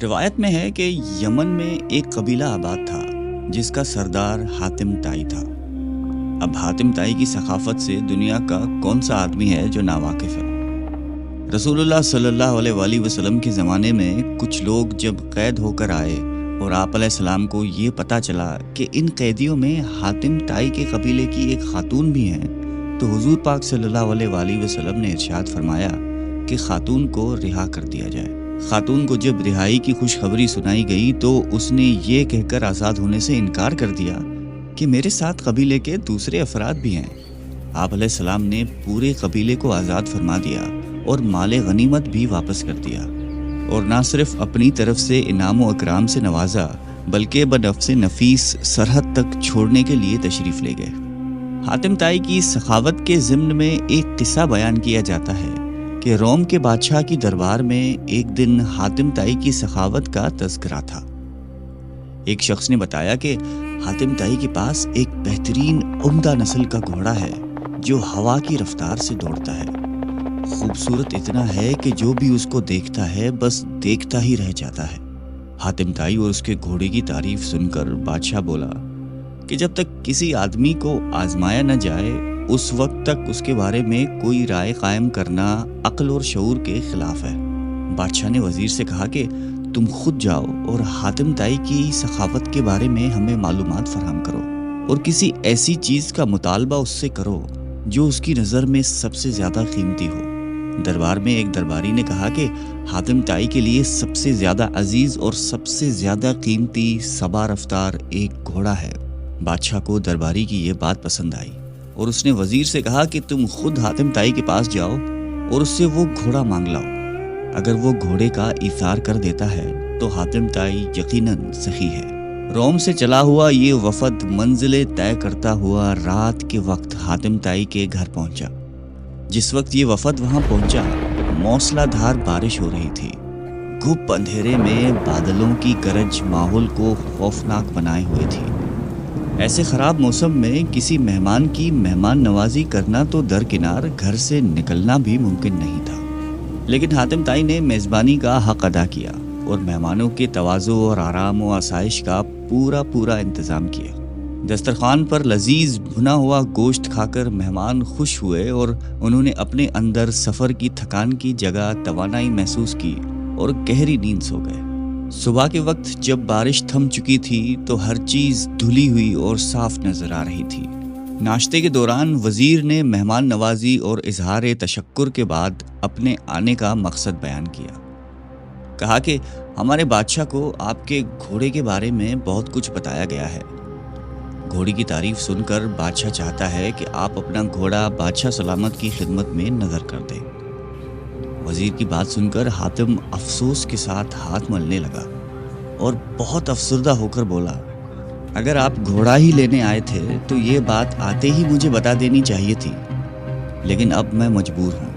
روایت میں ہے کہ یمن میں ایک قبیلہ آباد تھا جس کا سردار حاتم طائی تھا۔ اب حاتم طائی کی ثقافت سے دنیا کا کون سا آدمی ہے جو ناواقف ہے؟ رسول اللہ صلی اللہ علیہ وآلہ وسلم کے زمانے میں کچھ لوگ جب قید ہو کر آئے اور آپ علیہ السلام کو یہ پتہ چلا کہ ان قیدیوں میں حاتم طائی کے قبیلے کی ایک خاتون بھی ہیں، تو حضور پاک صلی اللہ علیہ وآلہ وسلم نے ارشاد فرمایا کہ خاتون کو رہا کر دیا جائے۔ خاتون کو جب رہائی کی خوشخبری سنائی گئی تو اس نے یہ کہہ کر آزاد ہونے سے انکار کر دیا کہ میرے ساتھ قبیلے کے دوسرے افراد بھی ہیں۔ آپ علیہ السلام نے پورے قبیلے کو آزاد فرما دیا اور مال غنیمت بھی واپس کر دیا، اور نہ صرف اپنی طرف سے انعام و اکرام سے نوازا بلکہ بنفس نفیس سرحد تک چھوڑنے کے لیے تشریف لے گئے۔ حاتم طائی کی سخاوت کے ضمن میں ایک قصہ بیان کیا جاتا ہے کہ روم کے بادشاہ کی دربار میں ایک دن حاتم طائی کی سخاوت کا تذکرہ تھا۔ ایک شخص نے بتایا کہ حاتم طائی کے پاس ایک بہترین عمدہ نسل کا گھوڑا ہے جو ہوا کی رفتار سے دوڑتا ہے۔ خوبصورت اتنا ہے کہ جو بھی اس کو دیکھتا ہے بس دیکھتا ہی رہ جاتا ہے۔ حاتم طائی اور اس کے گھوڑے کی تعریف سن کر بادشاہ بولا کہ جب تک کسی آدمی کو آزمایا نہ جائے اس وقت تک اس کے بارے میں کوئی رائے قائم کرنا عقل اور شعور کے خلاف ہے۔ بادشاہ نے وزیر سے کہا کہ تم خود جاؤ اور حاتم طائی کی سخاوت کے بارے میں ہمیں معلومات فراہم کرو، اور کسی ایسی چیز کا مطالبہ اس سے کرو جو اس کی نظر میں سب سے زیادہ قیمتی ہو۔ دربار میں ایک درباری نے کہا کہ حاتم طائی کے لیے سب سے زیادہ عزیز اور سب سے زیادہ قیمتی سبا رفتار ایک گھوڑا ہے۔ بادشاہ کو درباری کی یہ بات پسند آئی اور اس نے وزیر سے کہا کہ تم خود حاتم طائی کے پاس جاؤ اور اس سے وہ گھوڑا مانگ لاؤ۔ اگر وہ گھوڑے کا ایثار کر دیتا ہے تو حاتم طائی یقیناً سخی ہے۔ روم سے چلا ہوا یہ وفد منزلیں طے کرتا ہوا رات کے وقت حاتم طائی کے گھر پہنچا۔ جس وقت یہ وفد وہاں پہنچا موسلا دھار بارش ہو رہی تھی۔ گھپ اندھیرے میں بادلوں کی گرج ماحول کو خوفناک بنائے ہوئے تھی۔ ایسے خراب موسم میں کسی مہمان کی مہمان نوازی کرنا تو درکنار گھر سے نکلنا بھی ممکن نہیں تھا، لیکن حاتم طائی نے میزبانی کا حق ادا کیا اور مہمانوں کے تواضع اور آرام و آسائش کا پورا انتظام کیا۔ دسترخوان پر لذیذ بھنا ہوا گوشت کھا کر مہمان خوش ہوئے اور انہوں نے اپنے اندر سفر کی تھکان کی جگہ توانائی محسوس کی اور گہری نیند سو گئے۔ صبح کے وقت جب بارش تھم چکی تھی تو ہر چیز دھلی ہوئی اور صاف نظر آ رہی تھی۔ ناشتے کے دوران وزیر نے مہمان نوازی اور اظہار تشکر کے بعد اپنے آنے کا مقصد بیان کیا۔ کہا کہ ہمارے بادشاہ کو آپ کے گھوڑے کے بارے میں بہت کچھ بتایا گیا ہے۔ گھوڑے کی تعریف سن کر بادشاہ چاہتا ہے کہ آپ اپنا گھوڑا بادشاہ سلامت کی خدمت میں نظر کر دیں۔ وزیر کی بات سن کر حاتم افسوس کے ساتھ ہاتھ ملنے لگا اور بہت افسردہ ہو کر بولا، اگر آپ گھوڑا ہی لینے آئے تھے تو یہ بات آتے ہی مجھے بتا دینی چاہیے تھی، لیکن اب میں مجبور ہوں،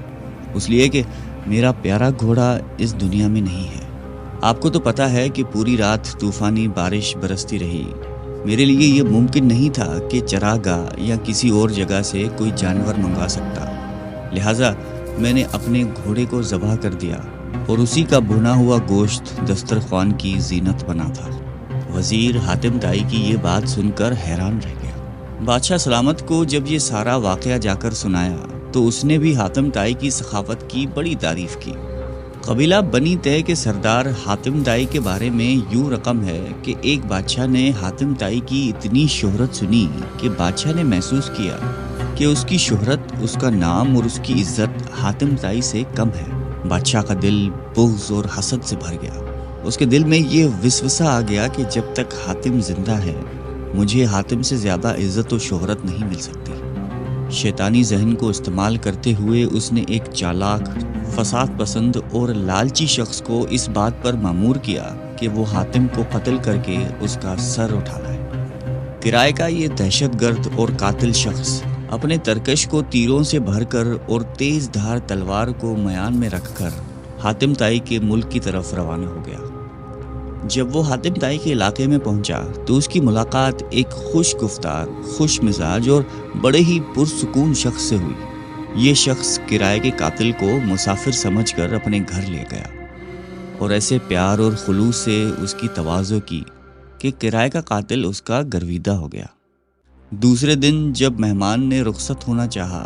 اس لیے کہ میرا پیارا گھوڑا اس دنیا میں نہیں ہے۔ آپ کو تو پتا ہے کہ پوری رات طوفانی بارش برستی رہی۔ میرے لیے یہ ممکن نہیں تھا کہ چراگاہ یا کسی اور جگہ سے کوئی جانور منگوا سکتا، لہٰذا میں نے اپنے گھوڑے کو ذبح کر دیا اور اسی کا بھنا ہوا گوشت دسترخوان کی زینت بنا تھا۔ وزیر حاتم طائی کی یہ بات سن کر حیران رہ گیا۔ بادشاہ سلامت کو جب یہ سارا واقعہ جا کر سنایا تو اس نے بھی حاتم طائی کی سخاوت کی بڑی تعریف کی۔ قبیلہ بنی طے کے سردار حاتم طائی کے بارے میں یوں رقم ہے کہ ایک بادشاہ نے حاتم طائی کی اتنی شہرت سنی کہ بادشاہ نے محسوس کیا کہ اس کی شہرت، اس کا نام اور اس کی عزت حاتم طائی سے کم ہے۔ بادشاہ کا دل بغض اور حسد سے بھر گیا۔ اس کے دل میں یہ وسوسہ آ گیا کہ جب تک حاتم زندہ ہے مجھے حاتم سے زیادہ عزت و شہرت نہیں مل سکتی۔ شیطانی ذہن کو استعمال کرتے ہوئے اس نے ایک چالاک، فساد پسند اور لالچی شخص کو اس بات پر مامور کیا کہ وہ حاتم کو قتل کر کے اس کا سر اٹھا لائے۔ کرائے کا یہ دہشت گرد اور قاتل شخص اپنے ترکش کو تیروں سے بھر کر اور تیز دھار تلوار کو میان میں رکھ کر حاتم طائی کے ملک کی طرف روانہ ہو گیا۔ جب وہ حاتم طائی کے علاقے میں پہنچا تو اس کی ملاقات ایک خوش گفتار، خوش مزاج اور بڑے ہی پرسکون شخص سے ہوئی۔ یہ شخص کرائے کے قاتل کو مسافر سمجھ کر اپنے گھر لے گیا اور ایسے پیار اور خلوص سے اس کی تواضع کی کہ کرائے کا قاتل اس کا گرویدہ ہو گیا۔ دوسرے دن جب مہمان نے رخصت ہونا چاہا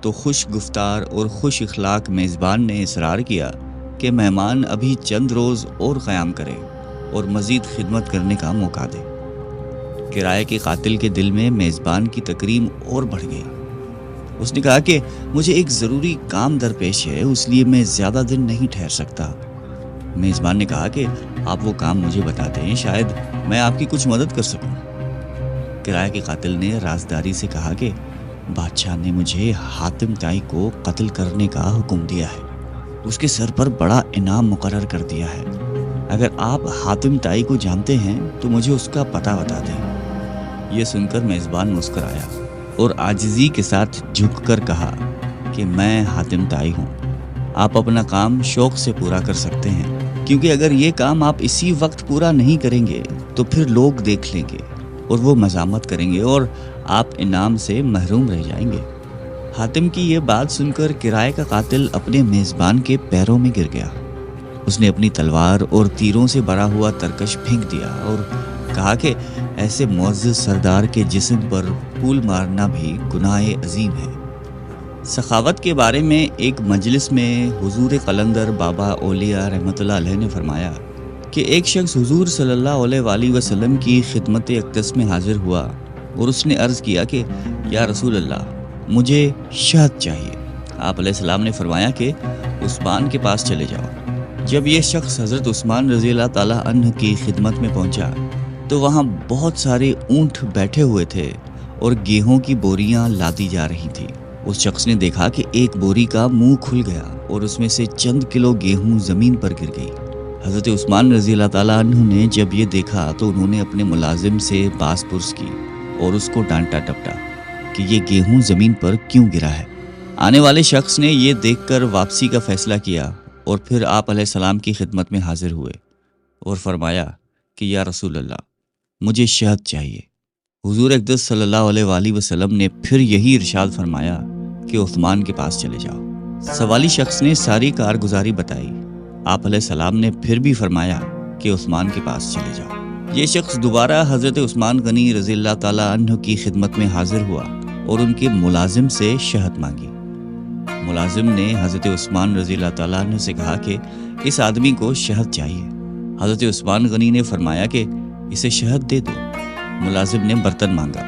تو خوش گفتار اور خوش اخلاق میزبان نے اصرار کیا کہ مہمان ابھی چند روز اور قیام کرے اور مزید خدمت کرنے کا موقع دے۔ کرائے کے قاتل کے دل میں میزبان کی تکریم اور بڑھ گئی۔ اس نے کہا کہ مجھے ایک ضروری کام درپیش ہے، اس لیے میں زیادہ دن نہیں ٹھہر سکتا۔ میزبان نے کہا کہ آپ وہ کام مجھے بتا دیں، شاید میں آپ کی کچھ مدد کر سکوں۔ کرائے کے قاتل نے رازداری سے کہا کہ بادشاہ نے مجھے حاتم طائی کو قتل کرنے کا حکم دیا ہے، اس کے سر پر بڑا انعام مقرر کر دیا ہے۔ اگر آپ حاتم طائی کو جانتے ہیں تو مجھے اس کا پتہ بتا دیں۔ یہ سن کر میزبان مسکرایا اور عاجزی کے ساتھ جھک کر کہا کہ میں حاتم طائی ہوں، آپ اپنا کام شوق سے پورا کر سکتے ہیں، کیونکہ اگر یہ کام آپ اسی وقت پورا نہیں کریں گے تو پھر لوگ دیکھ لیں گے اور وہ مذمت کریں گے اور آپ انعام سے محروم رہ جائیں گے۔ حاتم کی یہ بات سن کر کرائے کا قاتل اپنے میزبان کے پیروں میں گر گیا۔ اس نے اپنی تلوار اور تیروں سے بھرا ہوا ترکش پھینک دیا اور کہا کہ ایسے معزز سردار کے جسم پر پھول مارنا بھی گناہ عظیم ہے۔ سخاوت کے بارے میں ایک مجلس میں حضور قلندر بابا اولیاء رحمۃ اللہ علیہ نے فرمایا کہ ایک شخص حضور صلی اللہ علیہ وآلہ وسلم کی خدمت اقدس میں حاضر ہوا اور اس نے عرض کیا کہ یا رسول اللہ، مجھے شہد چاہیے۔ آپ علیہ السلام نے فرمایا کہ عثمان کے پاس چلے جاؤ۔ جب یہ شخص حضرت عثمان رضی اللہ تعالیٰ عنہ کی خدمت میں پہنچا تو وہاں بہت سارے اونٹ بیٹھے ہوئے تھے اور گیہوں کی بوریاں لادی جا رہی تھی۔ اس شخص نے دیکھا کہ ایک بوری کا منہ کھل گیا اور اس میں سے چند کلو گیہوں زمین پر گر گئی۔ حضرت عثمان رضی اللہ تعالیٰ عنہ نے جب یہ دیکھا تو انہوں نے اپنے ملازم سے باز پرس کی اور اس کو ڈانٹا ٹپٹا کہ یہ گیہوں زمین پر کیوں گرا ہے۔ آنے والے شخص نے یہ دیکھ کر واپسی کا فیصلہ کیا اور پھر آپ علیہ السلام کی خدمت میں حاضر ہوئے اور فرمایا کہ یا رسول اللہ، مجھے شہد چاہیے۔ حضور اقدس صلی اللہ علیہ وآلہ وسلم نے پھر یہی ارشاد فرمایا کہ عثمان کے پاس چلے جاؤ۔ سوالی شخص نے ساری کارگزاری بتائی۔ آپ علیہ السلام نے پھر بھی فرمایا کہ عثمان کے پاس چلے جاؤ۔ یہ شخص دوبارہ حضرت عثمان غنی رضی اللہ تعالیٰ عنہ کی خدمت میں حاضر ہوا اور ان کے ملازم سے شہد مانگی۔ ملازم نے حضرت عثمان رضی اللہ تعالیٰ عنہ سے کہا کہ اس آدمی کو شہد چاہیے۔ حضرت عثمان غنی نے فرمایا کہ اسے شہد دے دو۔ ملازم نے برتن مانگا۔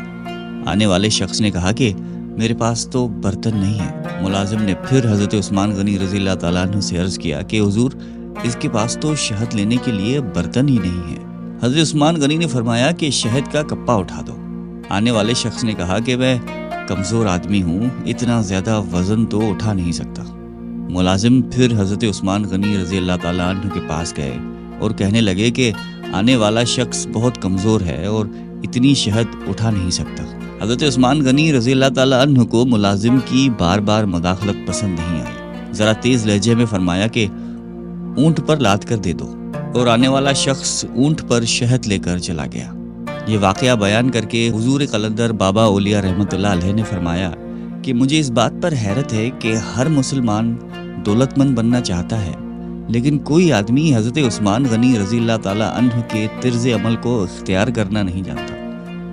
آنے والے شخص نے کہا کہ میرے پاس تو برتن نہیں ہے۔ ملازم نے پھر حضرت عثمان غنی رضی اللہ تعالیٰ عنہ سے عرض کیا کہ حضور، اس کے پاس تو شہد لینے کے لیے برتن ہی نہیں ہے۔ حضرت عثمان غنی نے فرمایا کہ شہد کا کپا اٹھا دو۔ آنے والے شخص نے کہا کہ میں کمزور آدمی ہوں، اتنا زیادہ وزن تو اٹھا نہیں سکتا۔ ملازم پھر حضرت عثمان غنی رضی اللہ تعالیٰ عنہ کے پاس گئے اور کہنے لگے کہ آنے والا شخص بہت کمزور ہے اور اتنی شہد اٹھا نہیں سکتا۔ حضرت عثمان غنی رضی اللہ تعالیٰ عنہ کو ملازم کی بار بار مداخلت پسند نہیں آئی۔ ذرا تیز لہجے میں فرمایا کہ اونٹ پر لاد کر دے دو، اور آنے والا شخص اونٹ پر شہد لے کر چلا گیا۔ یہ واقعہ بیان کر کے حضور قلندر بابا اولیاء رحمۃ اللہ علیہ نے فرمایا کہ مجھے اس بات پر حیرت ہے کہ ہر مسلمان دولت مند بننا چاہتا ہے، لیکن کوئی آدمی حضرت عثمان غنی رضی اللہ تعالیٰ عنہ کے طرز عمل کو اختیار کرنا نہیں جانتا۔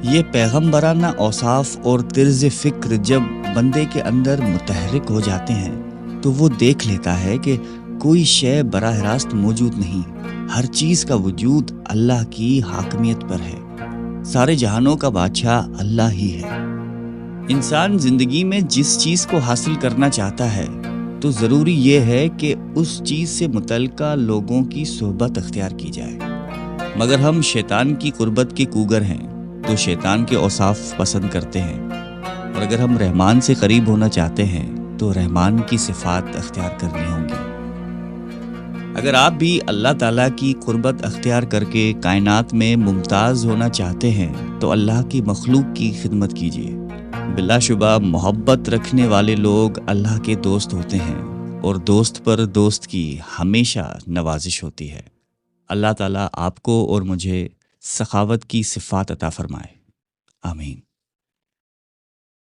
یہ پیغمبرانہ اوصاف اور طرز فکر جب بندے کے اندر متحرک ہو جاتے ہیں تو وہ دیکھ لیتا ہے کہ کوئی شے براہ راست موجود نہیں، ہر چیز کا وجود اللہ کی حاکمیت پر ہے، سارے جہانوں کا بادشاہ اللہ ہی ہے۔ انسان زندگی میں جس چیز کو حاصل کرنا چاہتا ہے تو ضروری یہ ہے کہ اس چیز سے متعلقہ لوگوں کی صحبت اختیار کی جائے، مگر ہم شیطان کی قربت کے کوگر ہیں تو شیطان کے اوصاف پسند کرتے ہیں، اور اگر ہم رحمان سے قریب ہونا چاہتے ہیں تو رحمان کی صفات اختیار کرنی ہوں گی۔ اگر آپ بھی اللہ تعالیٰ کی قربت اختیار کر کے کائنات میں ممتاز ہونا چاہتے ہیں تو اللہ کی مخلوق کی خدمت کیجیے۔ بلا شبہ محبت رکھنے والے لوگ اللہ کے دوست ہوتے ہیں، اور دوست پر دوست کی ہمیشہ نوازش ہوتی ہے۔ اللہ تعالیٰ آپ کو اور مجھے سخاوت کی صفات عطا فرمائے، آمین۔